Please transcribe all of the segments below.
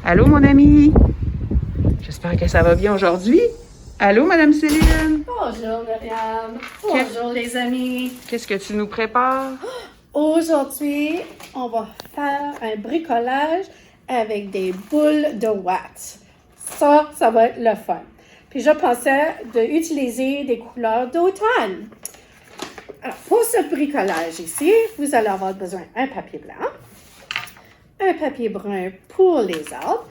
Allô, mon ami? J'espère que ça va bien aujourd'hui. Allô, Madame Céline? Bonjour Myriam. Bonjour les amis. Qu'est-ce que tu nous prépares? Aujourd'hui, on va faire un bricolage avec des boules de watts. Ça va être le fun. Puis je pensais d'utiliser des couleurs d'automne. Alors, pour ce bricolage ici, vous allez avoir besoin d'un papier blanc, un papier brun pour les arbres,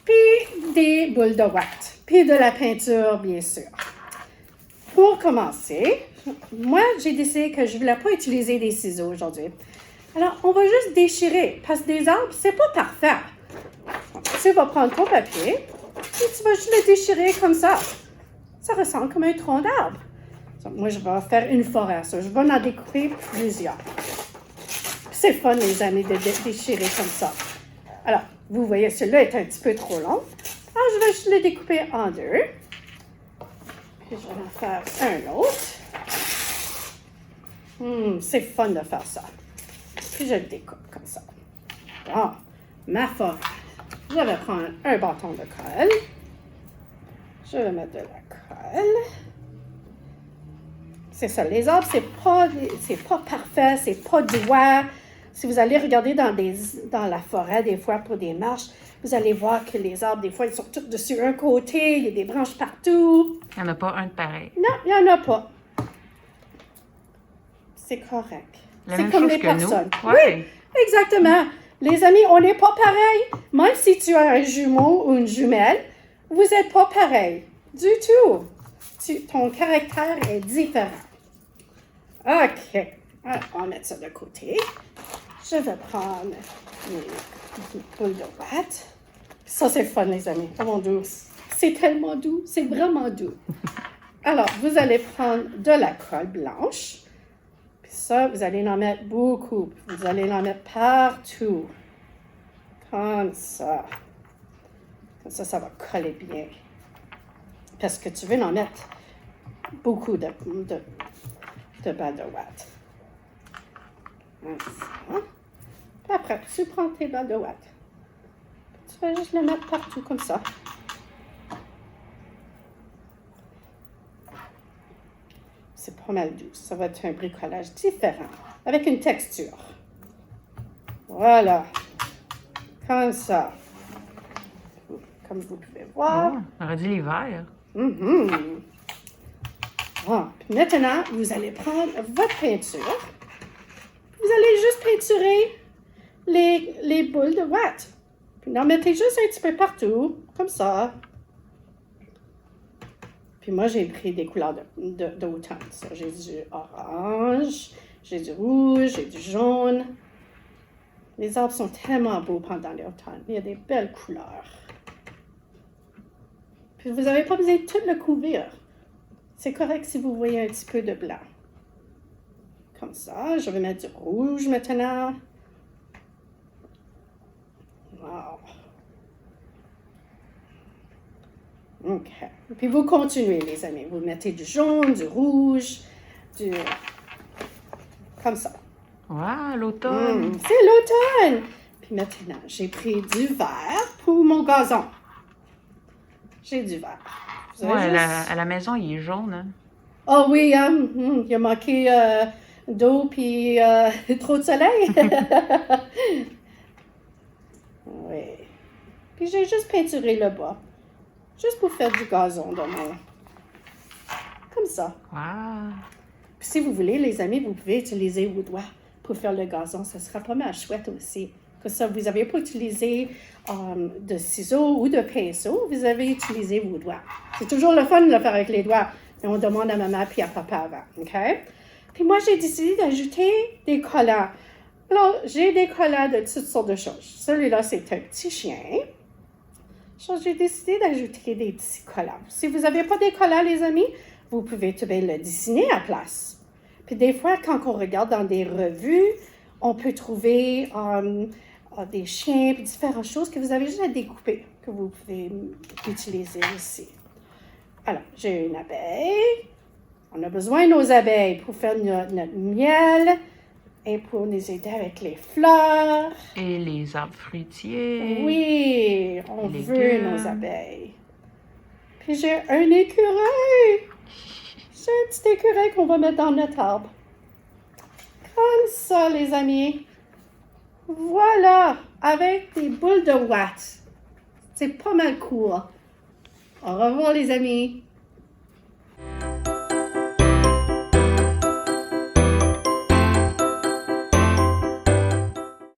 puis des boules de watts, puis de la peinture, bien sûr. Pour commencer, moi, j'ai décidé que je ne voulais pas utiliser des ciseaux aujourd'hui. Alors, on va juste déchirer, parce que des arbres, c'est pas parfait. Tu vas prendre ton papier, et tu vas juste le déchirer comme ça. Ça ressemble comme un tronc d'arbre. Moi, je vais faire une forêt, ça. Je vais en découper plusieurs. C'est fun, les amis, de déchirer comme ça. Alors, vous voyez, celui-là est un petit peu trop long. Alors, je vais juste le découper en deux. Puis, je vais en faire un autre. C'est fun de faire ça. Puis, je le découpe comme ça. Bon, ma forêt. Je vais prendre un bâton de colle. Je vais mettre de la colle. C'est ça, les arbres, c'est pas parfait, c'est pas droit. Si vous allez regarder dans la forêt, des fois, pour des marches, vous allez voir que les arbres, des fois, ils sont tous dessus un côté, il y a des branches partout. Il n'y en a pas un de pareil. Non, il n'y en a pas. C'est correct. C'est comme les personnes. Oui, exactement. Les amis, on n'est pas pareil. Même si tu as un jumeau ou une jumelle, vous n'êtes pas pareil. Du tout. Ton caractère est différent. OK. Alors, on va mettre ça de côté. Je vais prendre mes boules de watts. Ça, c'est fun, les amis. Oh mon Dieu. C'est tellement doux. C'est vraiment doux. Alors, vous allez prendre de la colle blanche. Puis ça, vous allez en mettre beaucoup. Vous allez en mettre partout. Comme ça. Comme ça, ça va coller bien. Parce que tu veux en mettre beaucoup de balles de watts. Comme ça. Puis après, tu prends tes balles de watts. Tu vas juste les mettre partout comme ça. C'est pas mal doux. Ça va être un bricolage différent, avec une texture. Voilà. Comme ça. Comme vous pouvez voir. on aurait dit l'hiver. Bon, puis maintenant, vous allez prendre votre peinture. Vous allez juste peinturer les boules de watts. Puis en mettez juste un petit peu partout, comme ça. Puis moi, j'ai pris des couleurs d'automne. J'ai du orange, j'ai du rouge, j'ai du jaune. Les arbres sont tellement beaux pendant l'automne. Il y a des belles couleurs. Puis vous n'avez pas besoin de tout le couvrir. C'est correct si vous voyez un petit peu de blanc. Comme ça, je vais mettre du rouge maintenant. Wow. OK. Puis vous continuez, les amis. Vous mettez du jaune, du rouge, comme ça. Wow, l'automne. C'est l'automne. Puis maintenant, j'ai pris du vert pour mon gazon. J'ai du vert. Ouais, à la maison, il est jaune. Hein? Oh oui, il a manqué d'eau puis trop de soleil. Oui. Puis j'ai juste peinturé le bas. Juste pour faire du gazon de moi. Comme ça. Wow. Puis si vous voulez, les amis, vous pouvez utiliser vos doigts pour faire le gazon. Ça sera pas mal chouette aussi. Comme ça, vous n'avez pas utilisé de ciseaux ou de pinceau. Vous avez utilisé vos doigts. C'est toujours le fun de le faire avec les doigts. Et on demande à maman puis à papa avant. OK? Puis moi, j'ai décidé d'ajouter des collants. Alors, j'ai des collants de toutes sortes de choses. Celui-là, c'est un petit chien. J'ai décidé d'ajouter des petits collants. Si vous n'avez pas des collants, les amis, vous pouvez tout bien le dessiner à place. Puis des fois, quand on regarde dans des revues, on peut trouver des chiens et différentes choses que vous avez juste à découper, que vous pouvez utiliser aussi. Alors, j'ai une abeille. On a besoin de nos abeilles pour faire notre miel. Et pour nous aider avec les fleurs. Et les arbres fruitiers. Oui, on Les veut légumes. nos abeilles. Puis j'ai un écureuil. J'ai un petit écureuil qu'on va mettre dans notre arbre. Comme ça, les amis. Voilà, avec des boules de wax. C'est pas mal cool. Au revoir, les amis.